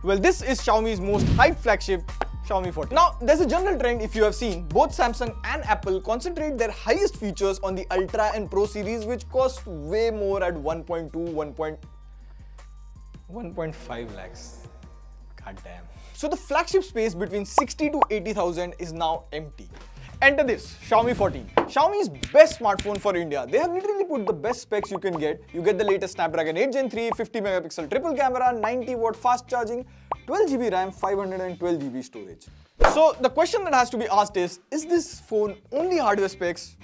Well, this is Xiaomi's most hyped flagship, Xiaomi 14. Now, there's a general trend if you have seen, both Samsung and Apple concentrate their highest features on the Ultra and Pro series, which cost way more at 1.5 lakhs. God damn. So the flagship space between 60 to 80,000 is now empty. Enter this, Xiaomi 14. Xiaomi's best smartphone for India. They have literally put the best specs you can get. You get the latest Snapdragon 8 Gen 3, 50 megapixel triple camera, 90 watt fast charging, 12 GB RAM, 512 GB storage. So the question that has to be asked is this phone only hardware specs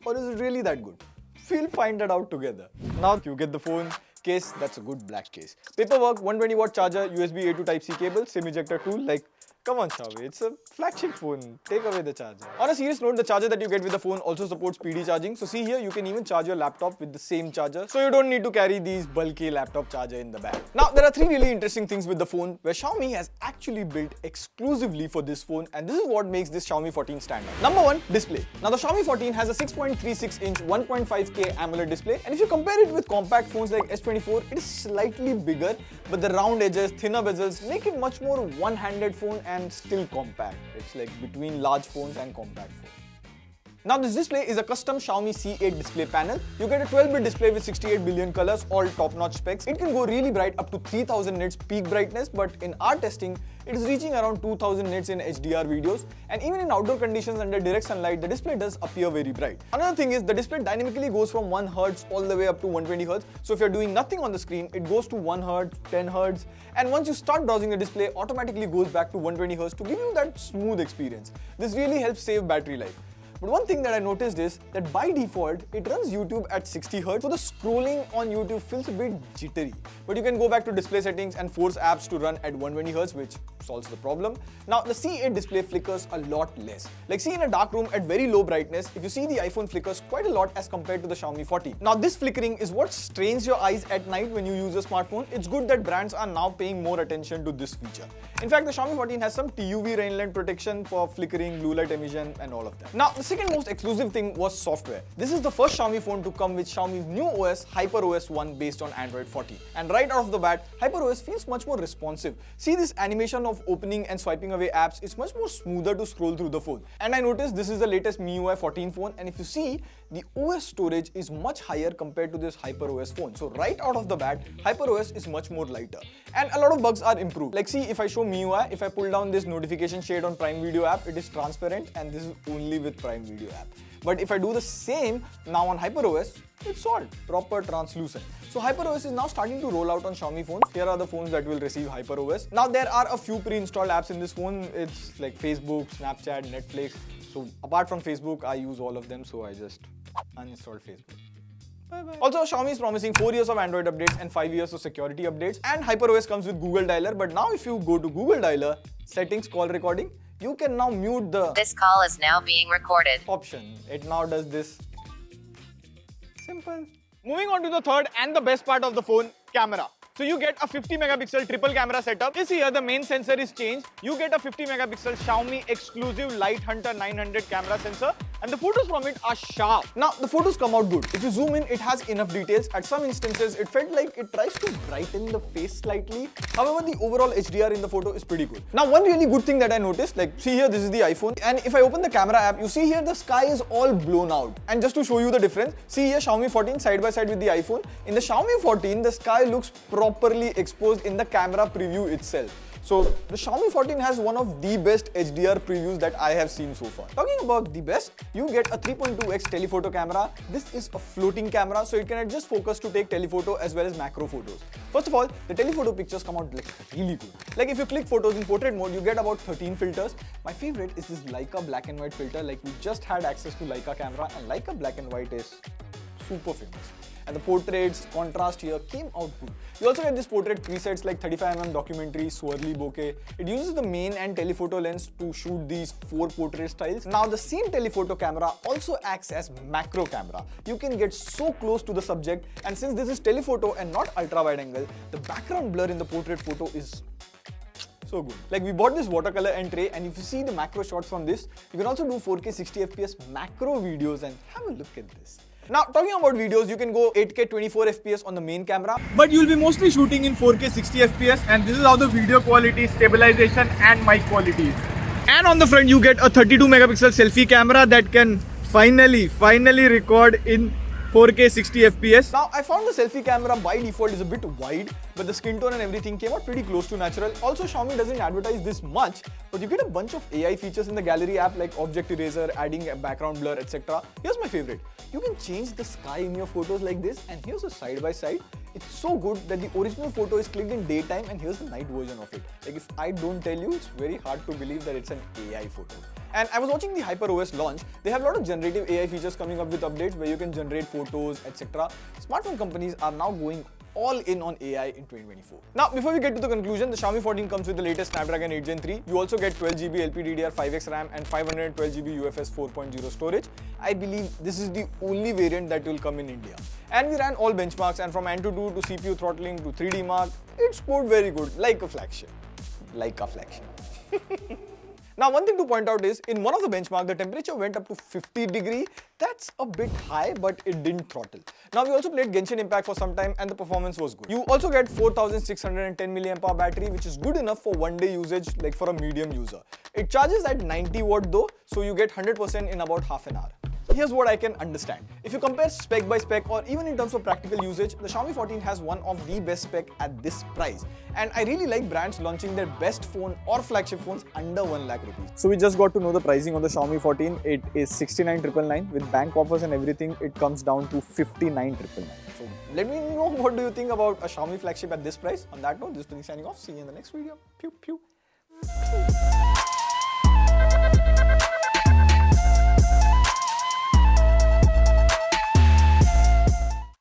or is it really that good? We'll find that out together. Now you get the phone. Case, that's a good black case. Paperwork, 120 watt charger, USB A to Type-C cable, SIM ejector tool, like, come on Xiaomi, it's a flagship phone, take away the charger. On a serious note, the charger that you get with the phone also supports PD charging, so see here, you can even charge your laptop with the same charger, so you don't need to carry these bulky laptop charger in the bag. Now, there are three really interesting things with the phone, where Xiaomi has actually built exclusively for this phone, and this is what makes this Xiaomi 14 stand out. Number one, display. Now, the Xiaomi 14 has a 6.36-inch 1.5K AMOLED display, and if you compare it with compact phones like S24, it is slightly bigger, but the round edges, thinner bezels make it much more one-handed phone and still compact. It's like between large phones and compact phones. Now this display is a custom Xiaomi C8 display panel. You get a 12-bit display with 68 billion colors, all top-notch specs. It can go really bright up to 3000 nits peak brightness, but in our testing, it is reaching around 2000 nits in HDR videos, and even in outdoor conditions under direct sunlight, the display does appear very bright. Another thing is the display dynamically goes from 1 Hz all the way up to 120 Hz. So if you're doing nothing on the screen, it goes to 1 Hz, 10 Hz, and once you start browsing the display, automatically goes back to 120 Hz to give you that smooth experience. This really helps save battery life. But one thing that I noticed is that by default, it runs YouTube at 60 Hz, so the scrolling on YouTube feels a bit jittery. But you can go back to display settings and force apps to run at 120 Hz, which solves the problem. Now, the C8 display flickers a lot less. Like see in a dark room at very low brightness, if you see the iPhone flickers quite a lot as compared to the Xiaomi 14. Now, this flickering is what strains your eyes at night when you use a smartphone. It's good that brands are now paying more attention to this feature. In fact, the Xiaomi 14 has some TUV rain lens protection for flickering, blue light emission, and all of that. Now, the second most exclusive thing was software. This is the first Xiaomi phone to come with Xiaomi's new OS, HyperOS 1, based on Android 14. And right out of the bat, HyperOS feels much more responsive. See this animation of opening and swiping away apps, it's much more smoother to scroll through the phone. And I noticed this is the latest MIUI 14 phone, and if you see, the OS storage is much higher compared to this HyperOS phone. So right out of the bat, HyperOS is much more lighter. And a lot of bugs are improved. Like see, if I show MIUI, if I pull down this notification shade on Prime Video app, it is transparent, and this is only with Prime Video app. But if I do the same now on HyperOS, it's all proper translucent. So HyperOS is now starting to roll out on Xiaomi phones. Here are the phones that will receive HyperOS. Now there are a few pre-installed apps in this phone. It's like Facebook, Snapchat, Netflix. So apart from Facebook, I use all of them, so I just uninstalled Facebook. Bye-bye. Also, Xiaomi is promising 4 years of Android updates and 5 years of security updates. And HyperOS comes with Google Dialer, but now if you go to Google Dialer, settings, call recording, you can now mute the "This call is now being recorded" option. It now does this. Simple. Moving on to the third and the best part of the phone, camera. So you get a 50 megapixel triple camera setup. This here, the main sensor is changed. You get a 50 megapixel Xiaomi exclusive Light Hunter 900 camera sensor, and the photos from it are sharp. Now, the photos come out good. If you zoom in, it has enough details. At some instances, it felt like it tries to brighten the face slightly. However, the overall HDR in the photo is pretty good. Now, one really good thing that I noticed, like see here, this is the iPhone, and if I open the camera app, you see here the sky is all blown out. And just to show you the difference, see here Xiaomi 14 side by side with the iPhone. In the Xiaomi 14, the sky looks properly exposed in the camera preview itself. So the Xiaomi 14 has one of the best HDR previews that I have seen so far. Talking about the best, you get a 3.2x telephoto camera. This is a floating camera, so it can adjust focus to take telephoto as well as macro photos. First of all, the telephoto pictures come out like really good. Like if you click photos in portrait mode, you get about 13 filters. My favorite is this Leica black and white filter. Like we just had access to Leica camera, and Leica black and white is super famous. And the portraits, contrast here came out good. You also get this portrait presets like 35mm documentary, swirly bokeh. It uses the main and telephoto lens to shoot these 4 portrait styles. Now the same telephoto camera also acts as macro camera. You can get so close to the subject, and since this is telephoto and not ultra wide angle, the background blur in the portrait photo is so good. Like we bought this watercolor and tray, and if you see the macro shots from this, you can also do 4K 60 FPS macro videos, and have a look at this. Now, talking about videos, you can go 8K 24 FPS on the main camera, but you'll be mostly shooting in 4K 60 FPS, and this is how the video quality, stabilization and mic quality is. And on the front, you get a 32 megapixel selfie camera that can finally record in 4K 60 FPS. Now, I found the selfie camera by default is a bit wide, but the skin tone and everything came out pretty close to natural. Also, Xiaomi doesn't advertise this much, but you get a bunch of AI features in the gallery app like object eraser, adding a background blur, etc. Here's my favorite. You can change the sky in your photos like this, and here's a side by side. It's so good that the original photo is clicked in daytime, and here's the night version of it. Like, if I don't tell you, it's very hard to believe that it's an AI photo. And I was watching the HyperOS launch. They have a lot of generative AI features coming up with updates where you can generate photos, etc. Smartphone companies are now going all in on AI in 2024. Now, before we get to the conclusion, the Xiaomi 14 comes with the latest Snapdragon 8 Gen 3. You also get 12GB LPDDR5X RAM and 512GB UFS 4.0 storage. I believe this is the only variant that will come in India. And we ran all benchmarks, and from Antutu to CPU throttling to 3D Mark, it scored very good, like a flagship. Like a flagship. Now, one thing to point out is, in one of the benchmarks, the temperature went up to 50 degrees. That's a bit high, but it didn't throttle. Now, we also played Genshin Impact for some time, and the performance was good. You also get 4610 mAh battery, which is good enough for one-day usage, like for a medium user. It charges at 90 watt though, so you get 100% in about half an hour. Here's what I can understand. If you compare spec by spec or even in terms of practical usage, the Xiaomi 14 has one of the best spec at this price. And I really like brands launching their best phone or flagship phones under 1 lakh rupees. So we just got to know the pricing on the Xiaomi 14. It is 69,999. With bank offers and everything, it comes down to 59,999. So let me know what do you think about a Xiaomi flagship at this price. On that note, this is Puneet signing off. See you in the next video. Pew pew.